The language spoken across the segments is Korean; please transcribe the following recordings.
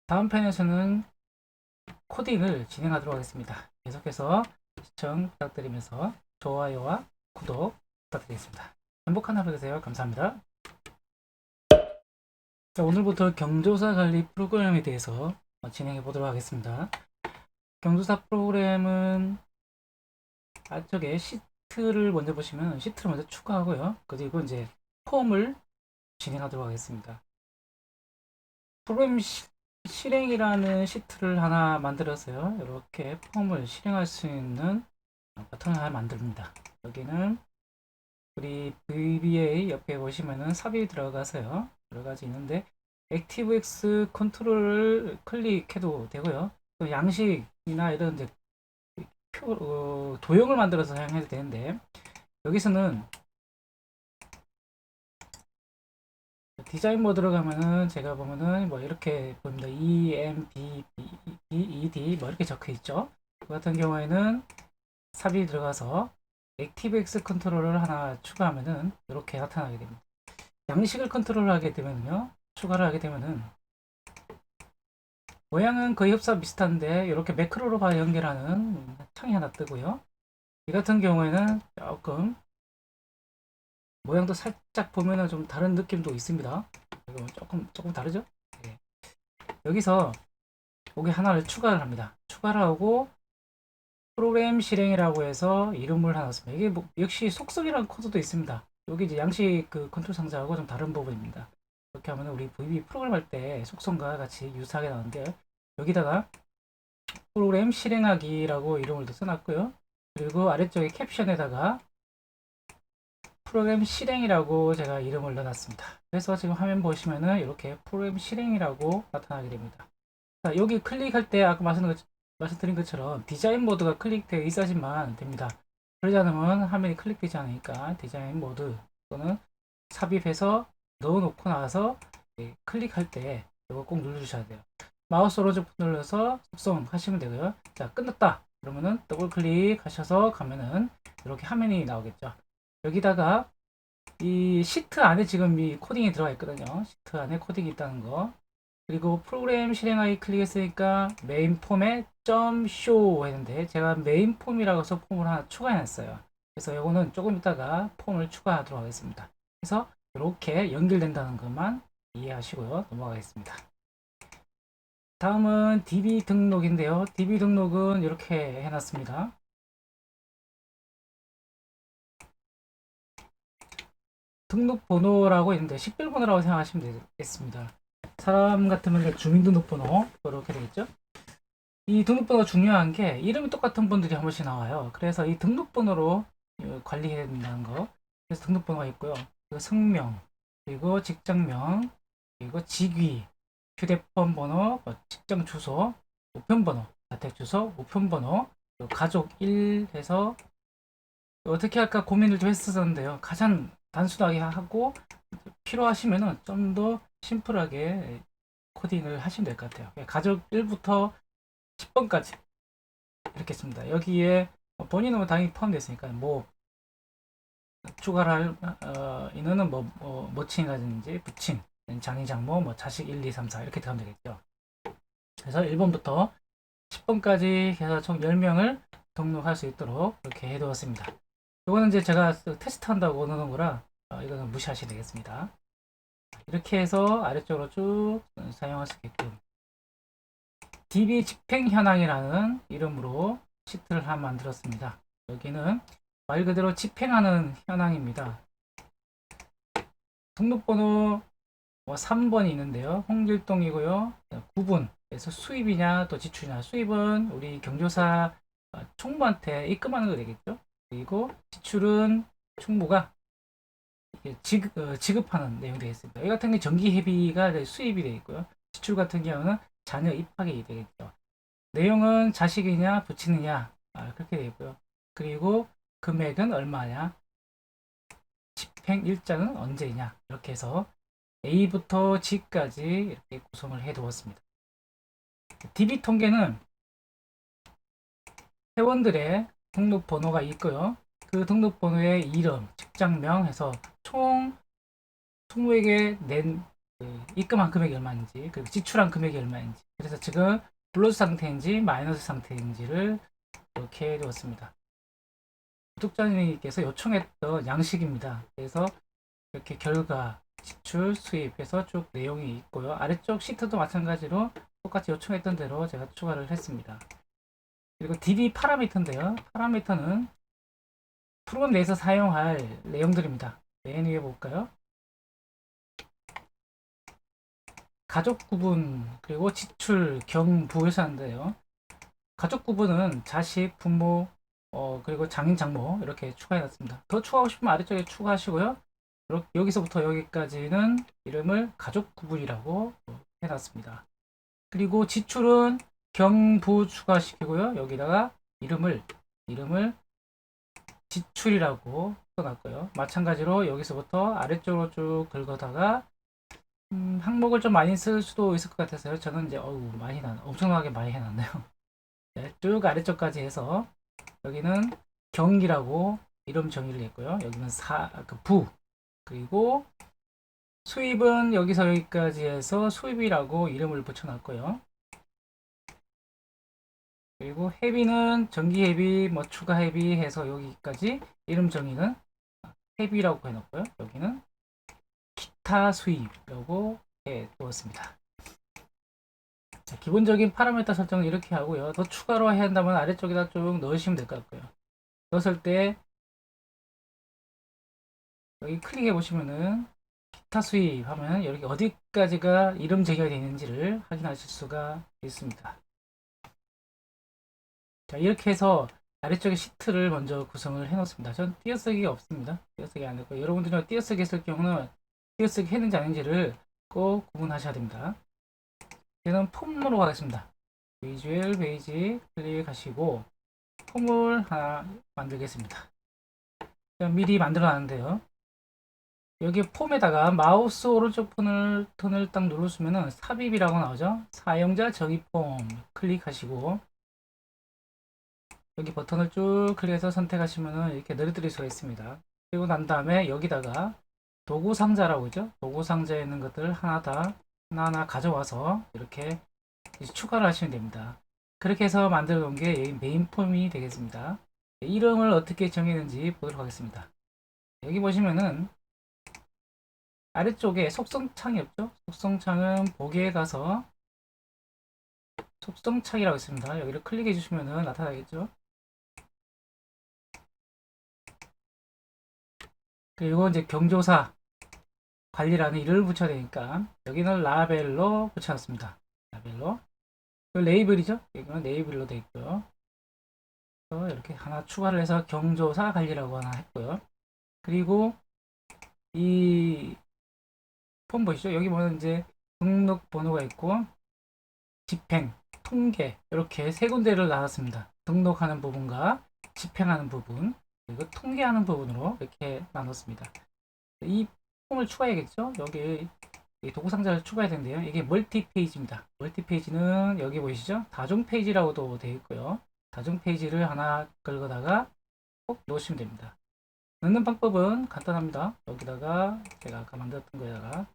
다음 편에서는 코딩을 진행하도록 하겠습니다. 계속해서 시청 부탁드리면서 좋아요와 구독 부탁드리겠습니다. 행복한 하루 되세요. 감사합니다. 자, 오늘부터 경조사 관리 프로그램에 대해서 진행해 보도록 하겠습니다. 경조사 프로그램은 앞쪽에 시트를 먼저 보시면 시트를 먼저 추가하고요. 그리고 이제 폼을 진행하도록 하겠습니다. 프로그램 실행이라는 시트를 하나 만들어서요. 이렇게 폼을 실행할 수 있는 버튼을 하나 만듭니다. 여기는 우리 VBA 옆에 보시면은 삽입이 들어가서요. 여러 가지 있는데 ActiveX 컨트롤을 클릭해도 되고요. 또 양식이나 이런 이제 도형을 만들어서 사용해도 되는데 여기서는 디자인 모드로 가면은 제가 보면은 뭐 이렇게 보입니다. EMBED 뭐 이렇게 적혀 있죠. 그 같은 경우에는 삽입이 들어가서 ActiveX 컨트롤을 하나 추가하면은 이렇게 나타나게 됩니다. 양식을 컨트롤하게 되면요, 추가를 하게 되면은 모양은 거의 흡사 비슷한데 이렇게 매크로로 바로 연결하는 창이 하나 뜨고요. 이 같은 경우에는 조금 모양도 살짝 보면은 좀 다른 느낌도 있습니다. 이거 조금 다르죠? 네. 여기서 여기 하나를 추가를 합니다. 추가를 하고 프로그램 실행이라고 해서 이름을 하나 씁니다. 이게 뭐 역시 속성이라는 코드도 있습니다. 여기 이제 양식 그 컨트롤 상자하고 좀 다른 부분입니다. 이렇게 하면 우리 VB 프로그램 할 때 속성과 같이 유사하게 나오는데 여기다가 프로그램 실행하기라고 이름을 또 써놨고요. 그리고 아래쪽에 캡션에다가 프로그램 실행이라고 제가 이름을 넣어놨습니다. 그래서 지금 화면 보시면은 이렇게 프로그램 실행이라고 나타나게 됩니다. 자, 여기 클릭할 때 아까 말씀드린 것처럼 디자인 모드가 클릭되어 있어야지만 됩니다. 그러지 않으면 화면이 클릭되지 않으니까 디자인 모드 또는 삽입해서 넣어놓고 나서 클릭할 때 이거 꼭 눌러주셔야 돼요. 마우스 오른쪽 눌러서 속성하시면 되고요. 자, 끝났다. 그러면은 더블 클릭하셔서 가면은 이렇게 화면이 나오겠죠. 여기다가 이 시트 안에 지금 이 코딩이 들어가 있거든요. 시트 안에 코딩이 있다는 거. 그리고 프로그램 실행하기 클릭했으니까 메인 폼에 점 쇼 했는데 제가 메인 폼이라고 해서 폼을 하나 추가했어요. 그래서 이거는 조금 이따가 폼을 추가하도록 하겠습니다. 그래서 이렇게 연결된다는 것만 이해하시고요. 넘어가겠습니다. 다음은 DB 등록인데요. DB 등록은 이렇게 해놨습니다. 등록번호라고 있는데 식별번호라고 생각하시면 되겠습니다. 사람 같으면 주민등록번호 이렇게 되겠죠. 이 등록번호가 중요한 게 이름이 똑같은 분들이 한 번씩 나와요. 그래서 이 등록번호로 관리해야 된다는 거. 그래서 등록번호가 있고요. 그리고 성명, 그리고 직장명, 그리고 직위, 휴대폰 번호, 직장 주소, 우편번호, 자택 주소, 우편번호, 가족 1 해서 어떻게 할까 고민을 좀 했었는데요. 가장 단순하게 하고 필요하시면은 좀 더 심플하게 코딩을 하시면 될 것 같아요. 가족 1부터 10번까지 이렇게 씁니다. 여기에 본인은 당연히 포함되어 있으니까 뭐 추가를 할 인원은 뭐 모친이라든지 부친, 장인 장모, 뭐 자식 1, 2, 3, 4 이렇게 들어가면 되겠죠. 그래서 1번부터 10번까지 해서 총 10명을 등록할 수 있도록 이렇게 해두었습니다. 이거는 이제 제가 테스트 한다고 넣는 거라 이거는 무시하시면 되겠습니다. 이렇게 해서 아래쪽으로 쭉 사용할 수 있게끔 DB 집행 현황이라는 이름으로 시트를 하나 만들었습니다. 여기는 말 그대로 집행하는 현황입니다. 등록번호 3번이 있는데요. 홍길동이고요. 9분. 그래서 수입이냐 또 지출이냐. 수입은 우리 경조사 총무한테 입금하는 거 되겠죠. 그리고 지출은 총무가 지급하는 내용이 되겠습니다. 이 같은 게 정기회비가 수입이 되어 있고요. 지출 같은 경우는 자녀 입학이 되겠죠. 내용은 자식이냐 부친이냐 그렇게 되어 있고요. 그리고 금액은 얼마냐, 집행 일자는 언제냐 이렇게 해서 A부터 G까지 이렇게 구성을 해 두었습니다. DB 통계는 회원들의 등록 번호가 있고요. 그 등록 번호의 이름, 직장명 해서 총 20에게 낸 입금한 금액이 얼마인지, 그리고 지출한 금액이 얼마인지, 그래서 지금 플러스 상태인지 마이너스 상태인지를 이렇게 해두었습니다. 구독자님께서 요청했던 양식입니다. 그래서 이렇게 결과, 지출, 수입해서 쭉 내용이 있고요. 아래쪽 시트도 마찬가지로 똑같이 요청했던 대로 제가 추가를 했습니다. 그리고 DB 파라미터인데요. 파라미터는 프로그램 내에서 사용할 내용들입니다. 맨 위에 볼까요? 가족 구분, 그리고 지출, 경부에서 하는데요. 가족 구분은 자식, 부모, 그리고 장인, 장모 이렇게 추가해놨습니다. 더 추가하고 싶으면 아래쪽에 추가하시고요. 여기서부터 여기까지는 이름을 가족 구분이라고 해놨습니다. 그리고 지출은 경부 추가시키고요. 여기다가 이름을 지출이라고 써놨고요. 마찬가지로 여기서부터 아래쪽으로 쭉 긁어다가 항목을 좀 많이 쓸 수도 있을 것 같아서요. 저는 이제 엄청나게 많이 해놨네요. 네, 쭉 아래쪽까지 해서 여기는 경이라고 이름 정의를 했고요. 여기는 부, 그리고 수입은 여기서 여기까지 해서 수입이라고 이름을 붙여놨고요. 그리고 회비는 정기 회비, 뭐 추가 회비 해서 여기까지 이름 정의는 회비라고 해놓고요. 여기는 기타 수입이라고 해두었습니다. 자, 기본적인 파라미터 설정은 이렇게 하고요. 더 추가로 해야 한다면 아래쪽에다 쭉 넣으시면 될 것 같고요. 넣었을 때 여기 클릭해 보시면은 기타 수입 하면 여기 어디까지가 이름 정의가 되어 있는지를 확인하실 수가 있습니다. 자, 이렇게 해서 아래쪽에 시트를 먼저 구성을 해 놓습니다. 전 띄어쓰기가 없습니다. 띄어쓰기 안 했고, 여러분들은 띄어쓰기 했을 경우는 띄어쓰기 했는지 아닌지를 꼭 구분하셔야 됩니다. 저는 폼으로 가겠습니다. 비주얼 페이지 클릭하시고 폼을 하나 만들겠습니다. 미리 만들어 놨는데요. 여기 폼에다가 마우스 오른쪽 버튼을 딱 누르시면은 삽입이라고 나오죠. 사용자 정의 폼 클릭하시고 여기 버튼을 쭉 클릭해서 선택하시면은 이렇게 늘어뜨릴 수가 있습니다. 그리고 난 다음에 여기다가 도구 상자라고 있죠. 도구 상자에 있는 것들을 하나하나 가져와서 이렇게 추가를 하시면 됩니다. 그렇게 해서 만들어 놓은 게 메인 폼이 되겠습니다. 이름을 어떻게 정했는지 보도록 하겠습니다. 여기 보시면은 아래쪽에 속성창이 없죠? 속성창은 보기에 가서 속성창이라고 있습니다. 여기를 클릭해 주시면은 나타나겠죠? 그리고 이제 경조사 관리라는 이름을 붙여야 되니까 여기는 라벨로 붙여놨습니다. 라벨로. 레이블이죠? 여기는 레이블로 되어 있고요. 이렇게 하나 추가를 해서 경조사 관리라고 하나 했고요. 그리고 이 폼 보시죠? 여기 보면 이제 등록 번호가 있고 집행, 통계 이렇게 세 군데를 나눴습니다. 등록하는 부분과 집행하는 부분 그리고 통계하는 부분으로 이렇게 나눴습니다. 이 폼을 추가해야겠죠? 여기 도구 상자를 추가해야 되는데요. 이게 멀티 페이지입니다. 멀티 페이지는 여기 보이시죠? 다중 페이지라고도 되어 있고요. 다중 페이지를 하나 긁어다가 꼭 넣으시면 됩니다. 넣는 방법은 간단합니다. 여기다가 제가 아까 만들었던 거에다가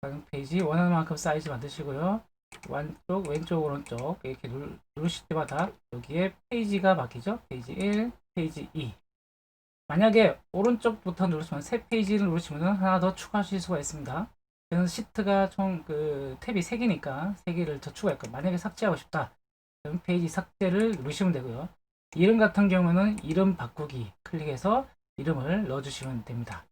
다중 페이지 원하는 만큼 사이즈 만드시고요. 왼쪽, 오른쪽 이렇게 누르실 때마다 여기에 페이지가 바뀌죠. 페이지 1, 페이지 2. 만약에 오른쪽부터 누르시면 새 페이지를 누르시면 하나 더 추가하실 수가 있습니다. 그래서 시트가 총 탭이 3개니까 3개를 더 추가할 거예요. 만약에 삭제하고 싶다. 그럼 페이지 삭제를 누르시면 되고요. 이름 같은 경우는 이름 바꾸기 클릭해서 이름을 넣어주시면 됩니다.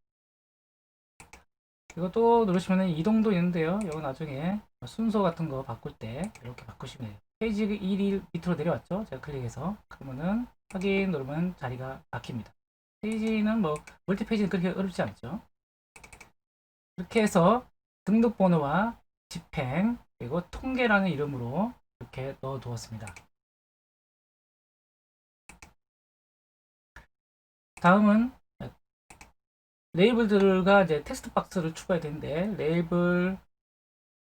이것도 누르시면 이동도 있는데요. 이거 나중에 순서 같은 거 바꿀 때 이렇게 바꾸시면 돼요. 페이지 1이 밑으로 내려왔죠. 제가 클릭해서 그러면은 확인 누르면 자리가 바뀝니다. 페이지는 뭐 멀티 페이지는 그렇게 어렵지 않죠. 이렇게 해서 등록번호와 집행 그리고 통계라는 이름으로 이렇게 넣어 두었습니다. 다음은 레이블들과 이제 텍스트 박스를 추가해야 되는데 레이블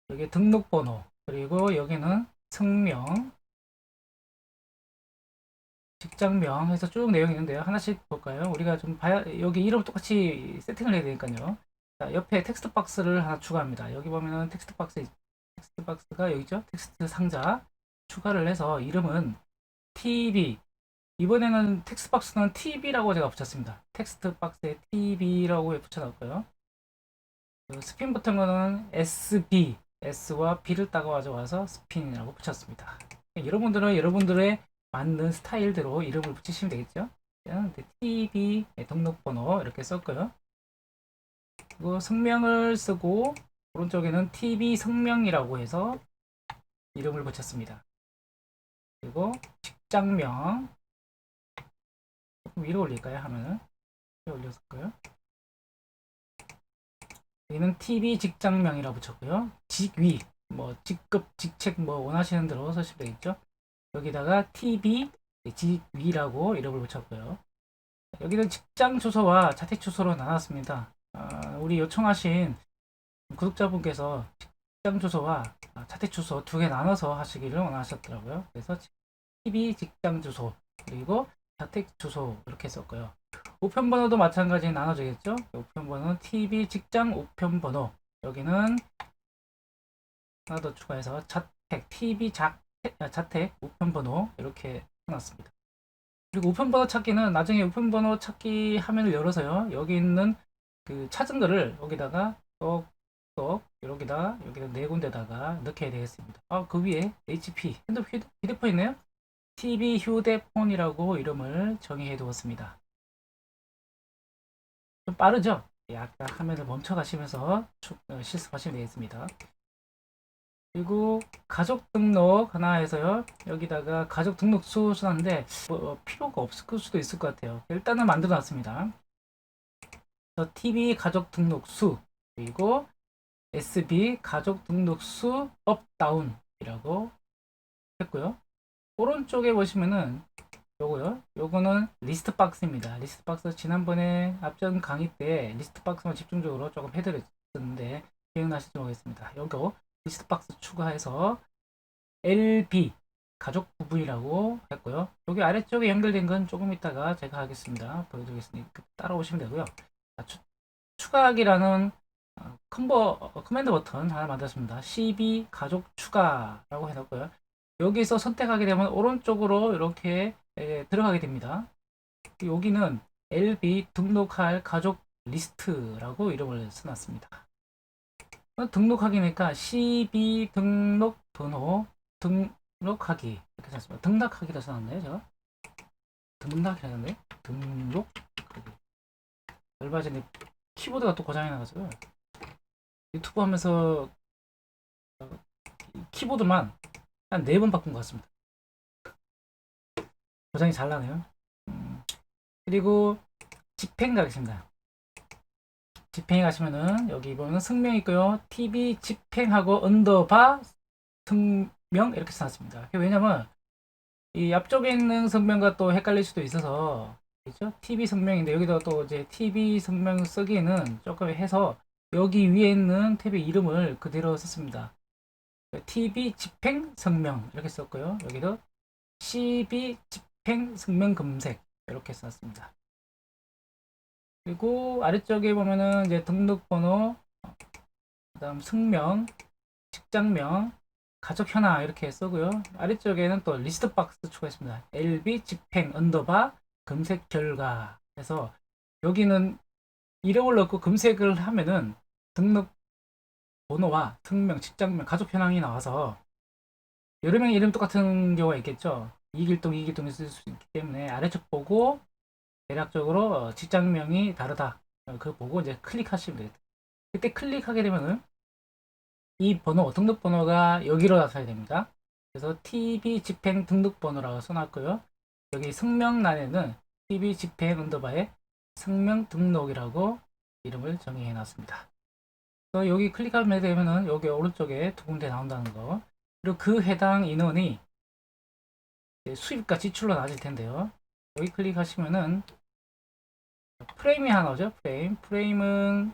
여기 등록번호 그리고 여기는 성명 직장명 해서 쭉 내용이 있는데요. 하나씩 볼까요? 우리가 좀 봐야, 여기 이름 똑같이 세팅을 해야 되니까요. 자, 옆에 텍스트 박스를 하나 추가합니다. 여기 보면은 텍스트 박스가 여기 있죠? 텍스트 상자 추가를 해서 이름은 TV. 이번에는 텍스트 박스는 TV라고 제가 붙였습니다. 텍스트 박스에 TV라고 붙여놨고요. 스핀 버튼 거는 SB, S와 B를 따가 가져와서 스핀이라고 붙였습니다. 여러분들은 여러분들의 맞는 스타일대로 이름을 붙이시면 되겠죠. TV 등록번호 이렇게 썼고요. 그리고 성명을 쓰고 오른쪽에는 TV 성명이라고 해서 이름을 붙였습니다. 그리고 직장명 조금 위로 올릴까요? 하면은 위로 올렸을까요? 여기는 TV 직장명이라고 붙였고요. 직위, 뭐 직급, 직책 뭐 원하시는 대로 쓰시면 되겠죠. 여기다가 TV 직위라고 이름을 붙였고요. 여기는 직장 주소와 자택 주소로 나눴습니다. 우리 요청하신 구독자분께서 직장 주소와 자택 주소 두 개 나눠서 하시기를 원하셨더라고요. 그래서 TV 직장 주소 그리고 자택 주소 이렇게 썼고요. 우편번호도 마찬가지 나눠지겠죠. 우편번호는 TV 직장 우편번호, 여기는 하나 더 추가해서 자택 TV 자택 우편번호 이렇게 해놨습니다. 그리고 우편번호 찾기는 나중에 우편번호 찾기 화면을 열어서요, 여기 있는 그 찾은 거를 여기다가 똑똑 여기다 네 군데다가 넣게 되겠습니다. 그 위에 HP 휴대폰 있네요. TV 휴대폰이라고 이름을 정의해 두었습니다. 좀 빠르죠? 약간 화면을 멈춰 가시면서 실습하시면 되겠습니다. 그리고 가족 등록 하나 해서요, 여기다가 가족 등록 수 쓰는데 필요가 없을 수도 있을 것 같아요. 일단은 만들어 놨습니다. TV 가족 등록 수 그리고 SB 가족 등록 수 업다운이라고 했고요. 오른쪽에 보시면은 요거는 리스트 박스입니다. 리스트 박스 지난번에 앞전 강의 때 리스트 박스만 집중적으로 조금 해드렸었는데 기억나실지 모르겠습니다. 요거 리스트 박스 추가해서 LB 가족 부분이라고 했고요. 여기 아래쪽에 연결된 건 조금 이따가 제가 하겠습니다. 보여드리겠으니까 따라오시면 되고요. 추가하기라는 커맨드 버튼 하나 만들었습니다. CB 가족 추가라고 해놨고요. 여기서 선택하게 되면 오른쪽으로 이렇게 들어가게 됩니다. 여기는 LB 등록할 가족 리스트라고 이름을 써놨습니다. 등록하기니까 CB 등록 번호 등록하기 이렇게 썼습니다. 등락하기라 써놨네요. 제가 등락이라는데 등록하기. 얼마 전에 키보드가 또 고장이 나가지고 유튜브 하면서 키보드만 한 4번 바꾼 것 같습니다. 고장이 잘 나네요. 그리고 집행 가겠습니다. 집행 가시면은 여기 보면 성명 있고요. TV 집행하고 언더바 성명 이렇게 써놨습니다. 왜냐면 이 앞쪽에 있는 성명과 또 헷갈릴 수도 있어서, 그렇죠? TV 성명인데 여기다 또 이제 TV 성명 쓰기에는 조금 해서 여기 위에 있는 탭의 이름을 그대로 썼습니다. TV 집행 성명 이렇게 썼고요. 여기도 CB 집행 성명 검색 이렇게 썼습니다. 그리고 아래쪽에 보면은 이제 등록번호, 그다음 성명, 직장명, 가족 현황 이렇게 쓰고요. 아래쪽에는 또 리스트 박스 추가했습니다. LB 집행 언더바 검색 결과 해서 여기는 이름을 넣고 검색을 하면은 등록 번호와 성명, 직장명, 가족 현황이 나와서 여러 명의 이름 똑같은 경우가 있겠죠. 이길동이 있을 수 있기 때문에 아래쪽 보고 대략적으로 직장명이 다르다. 그거 보고 이제 클릭하시면 되겠다. 그때 클릭하게 되면은 이 번호, 등록번호가 여기로 나타나야 됩니다. 그래서 TV 집행 등록번호라고 써놨고요. 여기 성명란에는 TV 집행 언더바에 성명 등록이라고 이름을 정의해 놨습니다. 그래서 여기 클릭하면 되면은 여기 오른쪽에 두 군데 나온다는 거. 그리고 그 해당 인원이 수입과 지출로 나눠질 텐데요. 여기 클릭하시면은 프레임이 하나 나오죠. 프레임은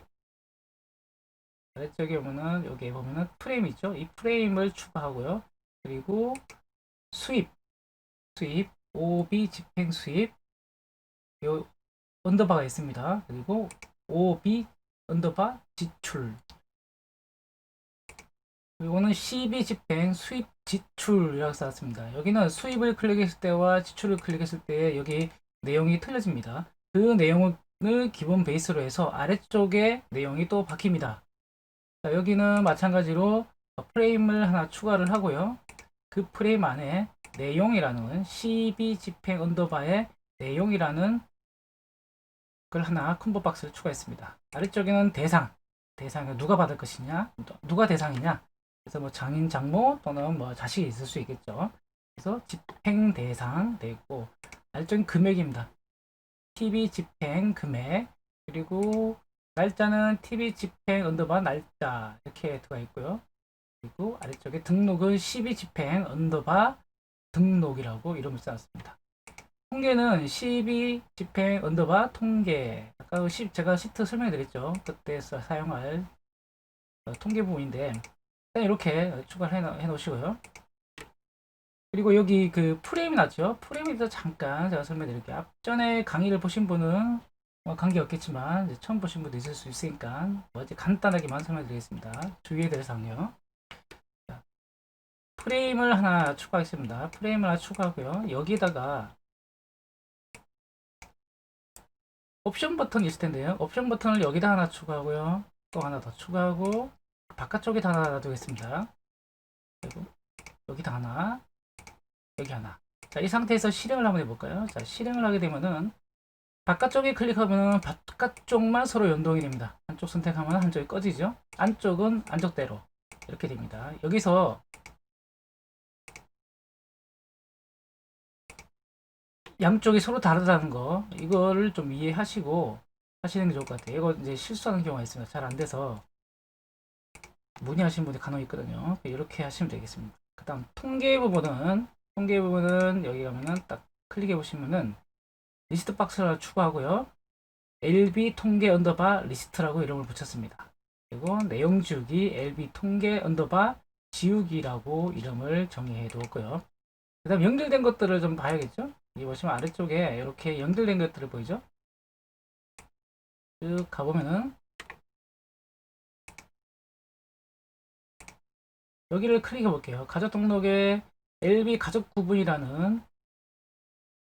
아래쪽에 보면은 여기에 보면은 프레임 있죠. 이 프레임을 추가하고요. 그리고 수입 OB 집행 수입 요 언더바가 있습니다. 그리고 OB 언더바 지출, 이거는 CB 집행 수입 지출이라고 써놨습니다. 여기는 수입을 클릭했을 때와 지출을 클릭했을 때 여기 내용이 틀려집니다. 그 내용을 기본 베이스로 해서 아래쪽에 내용이 또 바뀝니다. 자, 여기는 마찬가지로 프레임을 하나 추가를 하고요. 그 프레임 안에 내용이라는 CB 집행 언더바의 내용이라는 걸 하나 콤보 박스를 추가했습니다. 아래쪽에는 대상을 누가 받을 것이냐, 누가 대상이냐. 그래서 뭐 장인, 장모 또는 뭐 자식이 있을 수 있겠죠. 그래서 집행 대상 되어 있고, 아래쪽은 금액입니다. TV 집행 금액, 그리고 날짜는 TV 집행 언더바 날짜 이렇게 들어가 있고요. 그리고 아래쪽에 등록은 12 집행 언더바 등록이라고 이름을 써놨습니다. 통계는 12 집행 언더바 통계. 아까 제가 시트 설명해드렸죠. 그때 사용할 통계 부분인데 이렇게 추가를 해 놓으시고요. 그리고 여기 그 프레임이 났죠. 프레임에 대해서 잠깐 제가 설명드릴게요. 앞전에 강의를 보신 분은 뭐 관계 없겠지만 처음 보신 분도 있을 수 있으니까 뭐 간단하게만 설명드리겠습니다. 주의해야 될 사항이요. 프레임을 하나 추가하겠습니다. 프레임을 하나 추가하고요. 여기다가 옵션 버튼이 있을 텐데요. 옵션 버튼을 여기다 하나 추가하고요. 또 하나 더 추가하고 바깥쪽에다 하나 놔두겠습니다. 그리고 여기다 하나, 여기 하나. 자, 이 상태에서 실행을 한번 해볼까요? 자, 실행을 하게 되면은 바깥쪽에 클릭하면은 바깥쪽만 서로 연동이 됩니다. 한쪽 선택하면 한쪽이 꺼지죠. 안쪽은 안쪽대로 이렇게 됩니다. 여기서 양쪽이 서로 다르다는 거, 이거를 좀 이해하시고 하시는 게 좋을 것 같아요. 이거 이제 실수하는 경우가 있습니다. 잘 안 돼서 문의하시는 분이 간혹 있거든요. 이렇게 하시면 되겠습니다. 그 다음 통계 부분은 여기 가면은 딱 클릭해 보시면은 리스트 박스를 추가하고요. LB 통계 언더바 리스트라고 이름을 붙였습니다. 그리고 내용 지우기 LB 통계 언더바 지우기라고 이름을 정의해 두었고요. 그 다음 연결된 것들을 좀 봐야겠죠. 여기 보시면 아래쪽에 이렇게 연결된 것들을 보이죠. 쭉 가보면은 여기를 클릭해 볼게요. 가족 등록에 LB 가족 구분이라는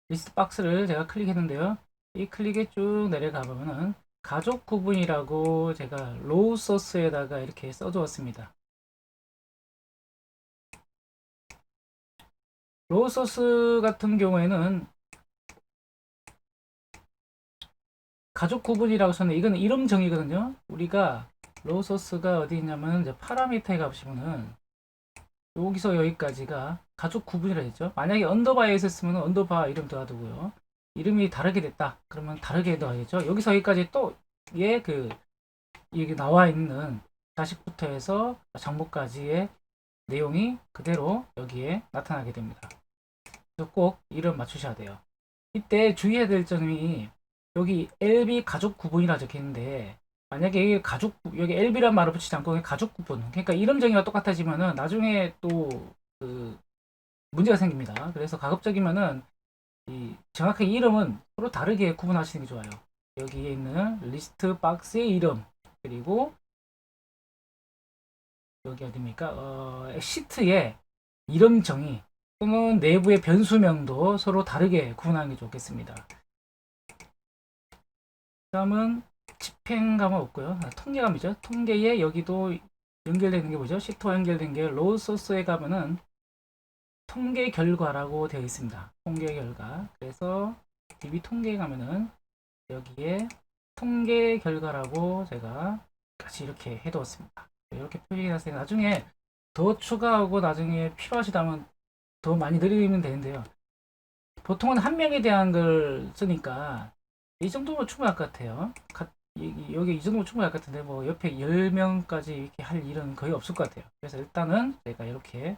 리스트 박스를 제가 클릭했는데요. 이 클릭에 쭉 내려가 보면은 가족 구분이라고 제가 로우 소스에다가 이렇게 써두었습니다. 로우 소스 같은 경우에는 가족 구분이라고 썼는데 이건 이름 정의거든요. 우리가 로우 소스가 어디 있냐면 이제 파라미터에 가보시면은 여기서 여기까지가 가족 구분이라 했죠. 만약에 언더바에 있었으면 언더바 이름 들어가두고요. 이름이 다르게 됐다. 그러면 다르게 넣어야겠죠. 여기서 여기까지 또 얘 그 여기 나와 있는 자식부터 해서 장모까지의 내용이 그대로 여기에 나타나게 됩니다. 그래서 꼭 이름 맞추셔야 돼요. 이때 주의해야 될 점이 여기 LB 가족 구분이라 적혀 있는데 만약에 여기 LB란 말을 붙이지 않고 가족 구분, 그러니까 이름 정의가 똑같아지면은 나중에 또 그 문제가 생깁니다. 그래서 가급적이면은 이 정확하게 이름은 서로 다르게 구분하시는 게 좋아요. 여기에 있는 리스트 박스의 이름, 그리고 여기 어디입니까? 시트의 이름 정의 또는 내부의 변수명도 서로 다르게 구분하는 게 좋겠습니다. 다음은 집행감은 없고요. 통계감이죠. 통계에 여기도 연결되는 게 뭐죠? 시트와 연결된 게 로우 소스에 가면은 통계 결과라고 되어 있습니다. 통계 결과. 그래서 DB 통계에 가면은 여기에 통계 결과라고 제가 같이 이렇게 해두었습니다. 이렇게 표시해놨어요. 나중에 더 추가하고 나중에 필요하시다면 더 많이 늘리면 되는데요. 보통은 한 명에 대한 걸 쓰니까 이 정도면 충분할 것 같아요. 여기 이 정도면 충분할 것 같은데 뭐 옆에 10명까지 이렇게 할 일은 거의 없을 것 같아요. 그래서 일단은 제가 이렇게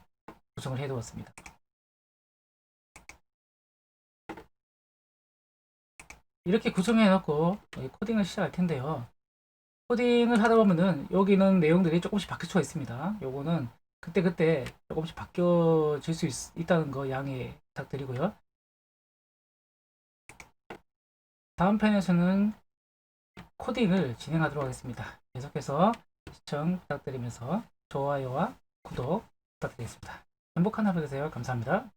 구성을 해 두었습니다. 이렇게 구성해 놓고 코딩을 시작할 텐데요. 코딩을 하다 보면은 여기는 내용들이 조금씩 바뀔 수가 있습니다. 요거는 그때그때 조금씩 바뀌어질 수 있다는 거 양해 부탁드리고요. 다음 편에서는 코딩을 진행하도록 하겠습니다. 계속해서 시청 부탁드리면서 좋아요와 구독 부탁드리겠습니다. 행복한 하루 되세요. 감사합니다.